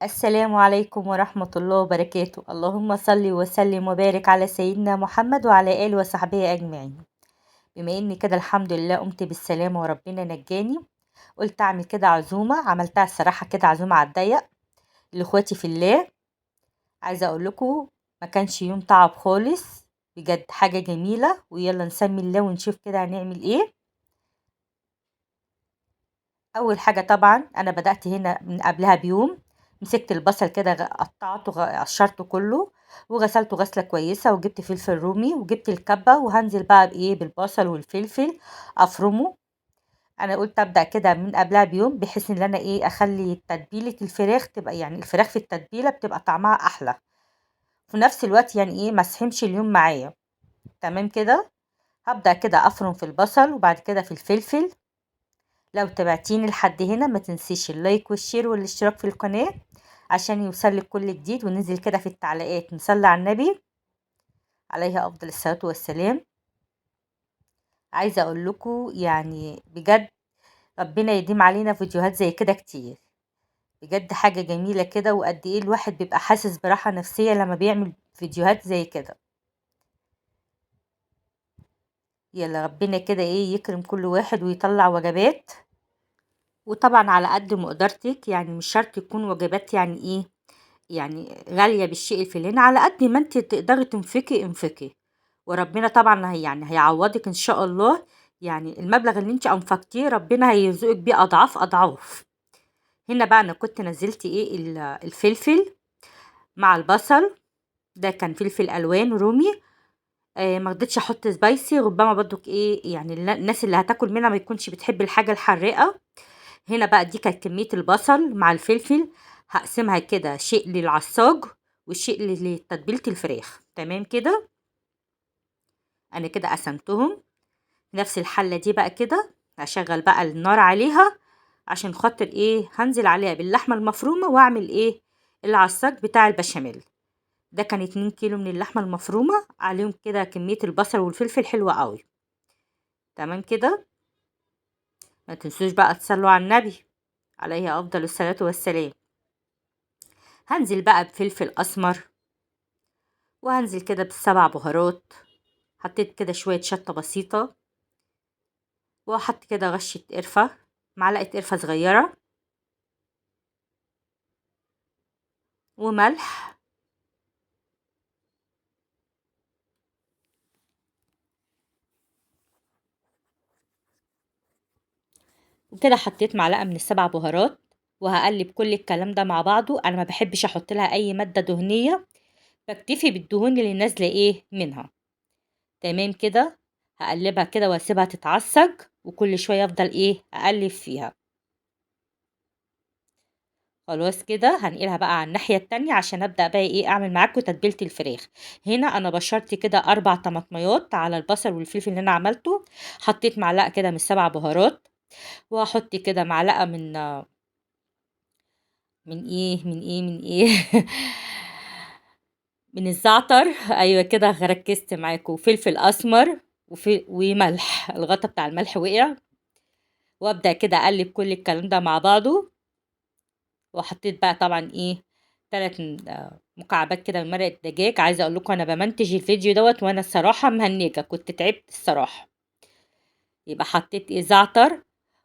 السلام عليكم ورحمة الله وبركاته. اللهم صل وسلم وبارك على سيدنا محمد وعلى آله وصحبه أجمعين. بما إني كده الحمد لله قمت بالسلامة وربنا نجاني، قلت أعمل كده عزومة. عملتها الصراحة كده عزومة على الضيق لإخواتي في الله. عايزة أقول لكم ما كانش يوم تعب خالص، بجد حاجة جميلة. ويلا نسمي الله ونشوف كده هنعمل إيه. أول حاجة طبعا أنا بدأت هنا من قبلها بيوم. مسكت البصل كده قطعته قشرته كله وغسلته غسلة كويسة، وجبت فلفل رومي وجبت الكبة، وهنزل بقى بإيه بالبصل والفلفل أفرمه. أنا قلت أبدأ كده من قبلها بيوم، بحيث إن أنا إيه أخلي تتبيلة الفراخ تبقى، يعني الفراخ في التتبيلة بتبقى طعمها أحلى، في نفس الوقت يعني إيه مسحمش اليوم معايا. تمام كده. هبدأ كده أفرم في البصل وبعد كده في الفلفل. لو تابعتيني لحد هنا ما تنسيش اللايك والشير والاشتراك في القناة عشان يوصلك كل جديد. وننزل كده في التعليقات نصلي على النبي عليه أفضل الصلاة والسلام. عايزة أقول لكم يعني بجد ربنا يديم علينا فيديوهات زي كده كتير. بجد حاجة جميلة كده، وقد إيه الواحد بيبقى حاسس براحة نفسية لما بيعمل فيديوهات زي كده. يلا ربنا كده إيه يكرم كل واحد ويطلع وجبات. وطبعا على قد مقدرتك، يعني مش شرط يكون وجبات يعني إيه يعني غالية بالشيء الفلاني، على قد ما انت تقدري تنفقي انفقي. وربنا طبعا يعني هيعوضك ان شاء الله. يعني المبلغ اللي انت انفقتيه ربنا هيرزقك بيه اضعاف اضعاف. هنا بقى انا كنت نزلت ايه الفلفل مع البصل. ده كان فلفل الوان رومي. ما رضيتش احط سبايسي، ربما برضك ايه يعني الناس اللي هتاكل منها ما يكونش بتحب الحاجه الحراقه. هنا بقى دي كانت كمية البصل مع الفلفل. هقسمها كده شيء للعصاج وشيء لتتبيلة الفراخ. تمام كده. انا كده قسمتهم. نفس الحلة دي بقى كده هشغل بقى النار عليها، عشان خاطر ايه هنزل عليها باللحمة المفرومة واعمل ايه العصاج بتاع البشاميل. ده كان 2 كيلو من اللحمة المفرومة، عليهم كده كمية البصل والفلفل حلوة قوي. تمام كده. ما تنسوش بقى تصلوا على النبي عليه افضل الصلاة والسلام. هنزل بقى بفلفل اسمر، وهنزل كده بالسبع بهارات. حطيت كده شوية شطة بسيطة، وهحط كده رشة قرفة، معلقة قرفة صغيرة، وملح. وكده حطيت معلقة من السبع بهارات. وهقلب كل الكلام ده مع بعضه. انا ما بحبش احط لها اي مادة دهنية، بكتفي بالدهون اللي نازلة ايه منها. تمام كده. هقلبها كده واسيبها تتعصج، وكل شوية افضل ايه اقلب فيها. خلاص كده هنقلها بقى على الناحية التانية عشان ابدأ بقى ايه اعمل معاكم تتبيلة الفراخ. هنا انا بشرت كده 4 طماطميات على البصل والفلفل اللي انا عملته. حطيت معلقة كده من السبع بهارات، وهحط كده معلقة من ايه من الزعتر. ايوه كده ركزت معاكم. فلفل اسمر وملح، الغطا بتاع الملح وقع. وابدأ كده اقلب كل الكلام ده مع بعضه. وحطيت بقى طبعا ايه 3 مكعبات كده من مرقة دجاج. عايزة اقول لكم انا بمنتج الفيديو دوت وانا الصراحة مهنجة، كنت تعبت الصراحة. يبقى حطيت ايه زعتر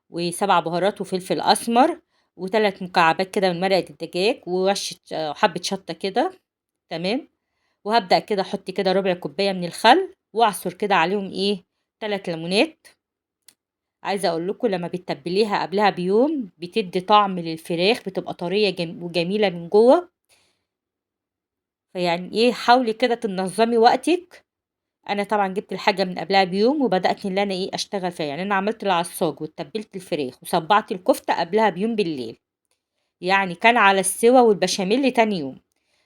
وسبع بهارات وفلفل اسمر، و3 مكعبات كده من مرقة الدجاج، ورشة حبة شطة كده. تمام. وهبدأ كده احط كده ربع كوباية من الخل، واعصر كده عليهم ايه 3 ليمونات. عايزة اقول لكم لما بتتبليها قبلها بيوم بتدي طعم للفراخ، بتبقى طرية وجميلة من جوه. فيعني ايه حاولي كده تنظمي وقتك. انا طبعا جبت الحاجه من قبلها بيوم وبدات ان انا ايه اشتغل فيها. يعني انا عملت العصاج وتبلت الفراخ وصبعت الكفته قبلها بيوم بالليل، يعني كان على السوا والبشاميل تاني يوم.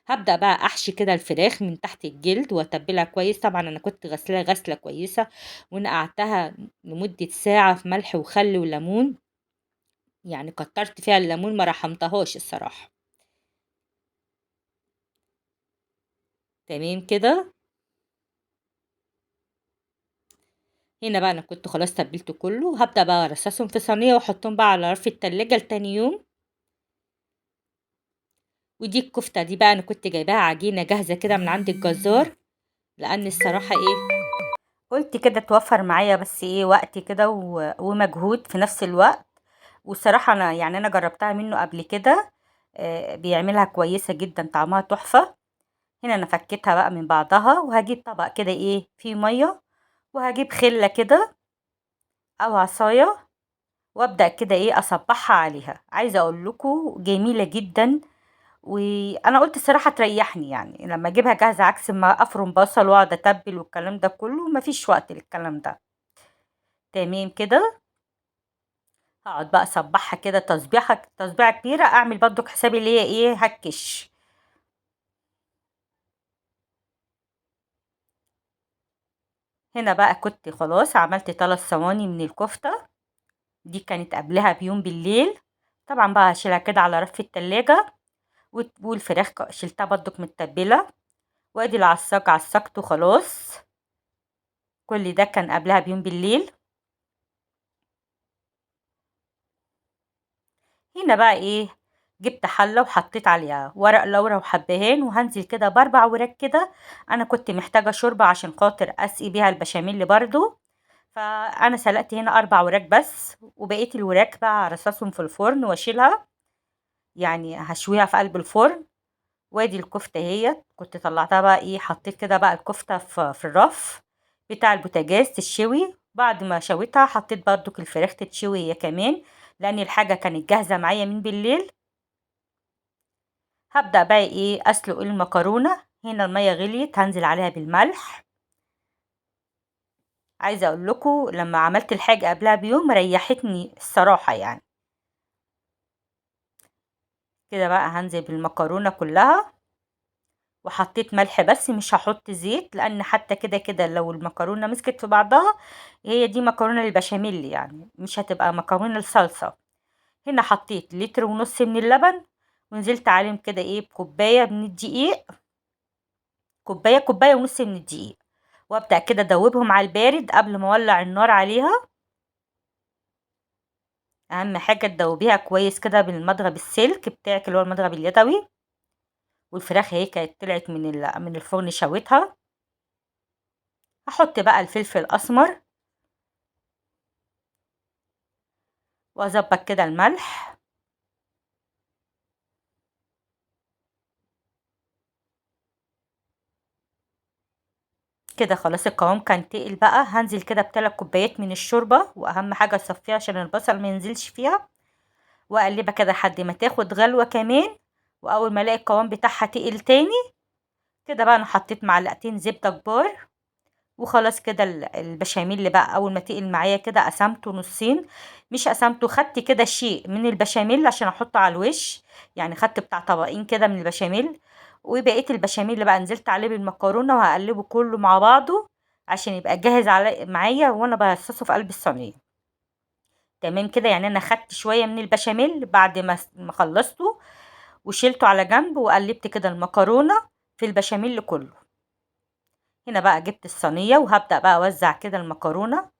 هبدا بقى احشي كده الفراخ من تحت الجلد واتبلها كويس. طبعا انا كنت غسلها غسله كويسه ونقعتها لمده ساعه في ملح وخل وليمون. يعني كترت فيها الليمون ما رحمتهاش الصراحه. تمام كده. هنا بقى انا كنت خلاص تبلته كله. هبدأ بقى ارصصهم في صينية واحطهم بقى على رف التلاجة لتاني يوم. ودي الكفتة دي بقى أنا كنت جايباها عجينة جاهزة كده من عند الجزار، لأن الصراحة قلت كده توفر معايا بس وقت كده ومجهود في نفس الوقت. والصراحة أنا جربتها منه قبل كده. بيعملها كويسة جدا، طعمها تحفة. هنا أنا فكيتها بقى من بعضها، وهجيب طبق كده فيه مية، وهجيب خلة كده أو عصاية، وأبدأ كده أصبحها عليها. عايزة أقول لكم جميلة جدا. وانا قلت الصراحه تريحني، يعني لما اجيبها جاهزه عكس ما افرم بصل واقعد اتبل والكلام ده كله، مفيش وقت للكلام ده. تمام كده. هقعد بقى اصبحها كده تصبيحه كبيره، اعمل برضو حسابي اللي هي هكش. هنا بقى كنت خلاص عملت 3 صواني من الكفته. دي كانت قبلها بيوم بالليل. طبعا بقى هشيلها كده على رف التلاجة. والفراخ شلتها برضو متبله. وادي العصاج عصقته خلاص. كل ده كان قبلها بيوم بالليل. هنا بقى جبت حلة وحطيت عليها ورق لورا وحبهان، وهنزل كده ب4 وراك كده. انا كنت محتاجة شوربة عشان خاطر اسقي بيها البشاميل برضو. فانا سلقت هنا 4 وراك بس، وبقية الوراك بقى ارصصهم في الفرن واشيلها. يعني هشويها في قلب الفرن. وادي الكفتة هي كنت طلعتها بقى حطيت كده بقى الكفتة في الرف بتاع البوتاجاز تتشوي. بعد ما شويتها حطيت برضو الفراخ تتشوي هي كمان، لان الحاجة كانت جاهزة معايا من بالليل. هبدأ بقى أسلق المكرونة. هنا المية غليت، هنزل عليها بالملح. عايزة أقول لكم لما عملت الحاجة قبلها بيوم ريحتني الصراحة يعني. كده بقى هنزل بالمكرونة كلها. وحطيت ملح بس مش هحط زيت، لأن حتى كده كده لو المكرونة مسكت في بعضها، هي دي مكرونة للبشاميل يعني مش هتبقى مكرونة الصلصة. هنا حطيت 1.5 لتر من اللبن، ونزلت عليهم كده بكوباية من الدقيق. كوباية ونص من الدقيق. وابدأ كده ادوبهم على البارد قبل ما اولع النار عليها. اهم حاجة تدوبيها كويس كده بالمضرب السلك بتاعك اللي هو المضرب اليدوي. والفراخ اهي كانت طلعت من الفرن شويتها. هحط بقى الفلفل الاسمر، واظبط كده الملح. كده خلاص القوام كان تقل بقى. هنزل كده ب3 كوبايات من الشوربة، واهم حاجة تصفيها عشان البصل ما ينزلش فيها. واقلبها كده لحد ما تاخد غلوة كمان. واول ما الاقي القوام بتاعها تقل تاني، كده بقى انا حطيت معلقتين زبدة كبار. وخلاص كده البشاميل اللي بقى اول ما تقل معايا كده قسمته نصين. مش قسمته، خدت كده شيء من البشاميل عشان احطه على الوش. يعني خدت بتاع طبقين كده من البشاميل. وبقيت البشاميل اللي بقى نزلت عليه بالمكرونه، وهقلبه كله مع بعضه عشان يبقى جاهز على معايا وانا برصصه في قلب الصينيه. تمام كده. يعني انا خدت شويه من البشاميل بعد ما خلصته، وشيلته على جنب، وقلبت كده المكرونه في البشاميل كله. هنا بقى جبت الصينيه، وهبدأ بقى اوزع كده المكرونه.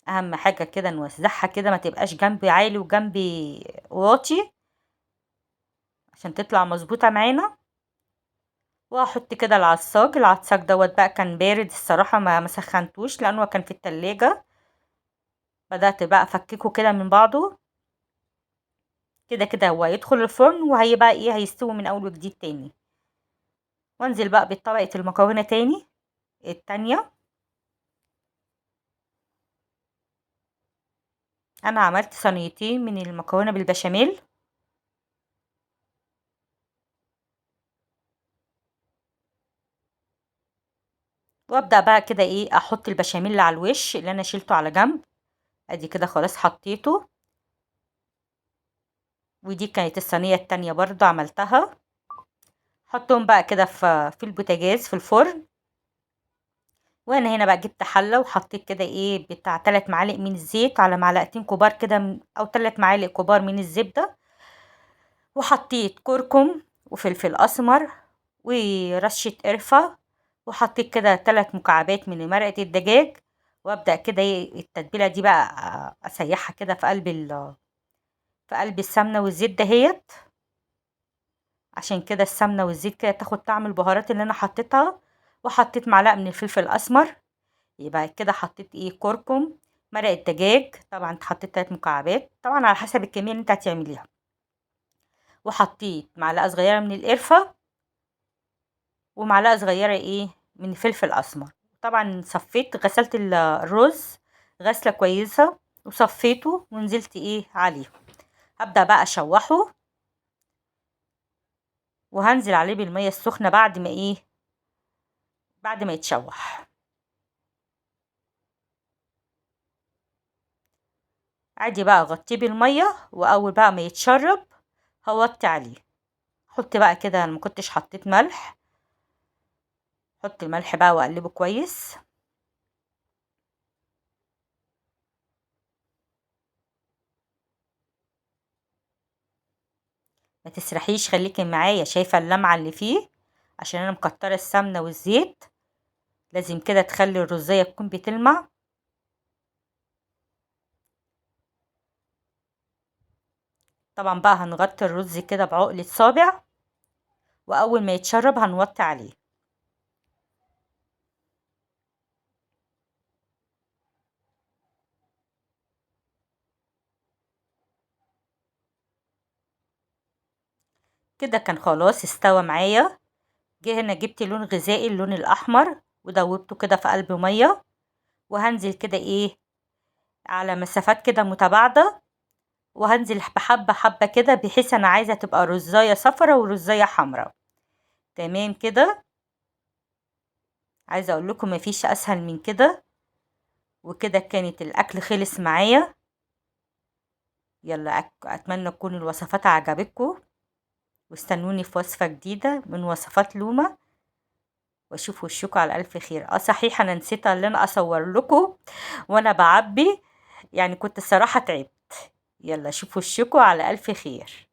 اهم حاجة كده نوزعها كده، ما تبقاش جنبي عالي وجنبي واطي، عشان تطلع مظبوطة معانا. واحط كده العصاج دوت بقى كان بارد الصراحة، ما سخنتوش لانه كان في التلاجة. بدأت بقى افككه كده من بعضه. كده كده هو يدخل الفرن، وهيبقى هيستوي من اول وجديد تاني. وانزل بقى بطبقة المكرونة تاني التانية. انا عملت صينيتين من المكرونة بالبشاميل. وابدأ بقى كده احط البشاميل على الوش اللي انا شيلته على جنب. ادي كده خلاص حطيته. ودي كانت الصينية التانية برضو عملتها. حطهم بقى كده في البوتاجاز في الفرن. وانا هنا بقى جبت حلة، وحطيت كده بتاع 3 معالق من الزيت على معلقتين كبار كده او 3 معالق كبار من الزبدة. وحطيت كركم وفلفل اسمر ورشة قرفة. وحطيت كده 3 مكعبات من مرقة الدجاج. وابدأ كده التتبيلة دي بقى اسيحها كده في قلب في قلب السمنة والزيت دهيت، عشان كده السمنة والزيت كده تاخد طعم البهارات اللي انا حطيتها. وحطيت معلقة من الفلفل الاسمر. يبقى كده حطيت ايه، كركم، مرقة دجاج، طبعا حطيت 3 مكعبات طبعا على حسب الكمية اللي انت هتعمليها. وحطيت معلقة صغيرة من القرفة، ومعلقة صغيرة ايه من الفلفل الاسمر. طبعا صفيت، غسلت الرز غسلة كويسة وصفيته ونزلت ايه عليه. هبدأ بقى اشوحه، وهنزل عليه بالمية السخنة بعد ما ايه، بعد ما يتشوح. عادي بقى اغطيه بالمية، واول بقى ما يتشرب هوطي عليه. حط بقى كده، انا ما كنتش حطيت ملح، حط الملح بقى واقلبه كويس. ما تسرحيش، خليكي معايا، شايفة اللمعة اللي فيه؟ عشان انا مكترة السمنة والزيت، لازم كده تخلي الرزية تكون بتلمع. طبعا بقى هنغطي الرز كده بعقلة صابع، واول ما يتشرب هنوطي عليه. كده كان خلاص استوى معايا. جه هنا جبت لون غذائي، اللون الاحمر، ودوبته كده في قلب ميه. وهنزل كده ايه على مسافات كده متباعده، وهنزل بحبه حبه كده، بحيث انا عايزه تبقى رزايه صفرة ورزايه حمراء. تمام كده. عايزه اقول لكم مفيش اسهل من كده. وكده كانت الاكل خلص معايا. يلا اتمنى تكون الوصفات عجبتكم، واستنوني في وصفه جديده من وصفات لومه، واشوف وشكم على الف خير. صحيح انا نسيت اللي انا اصور لكم وانا بعبي، يعني كنت الصراحه تعبت. يلا شوفوا وشكم على الف خير.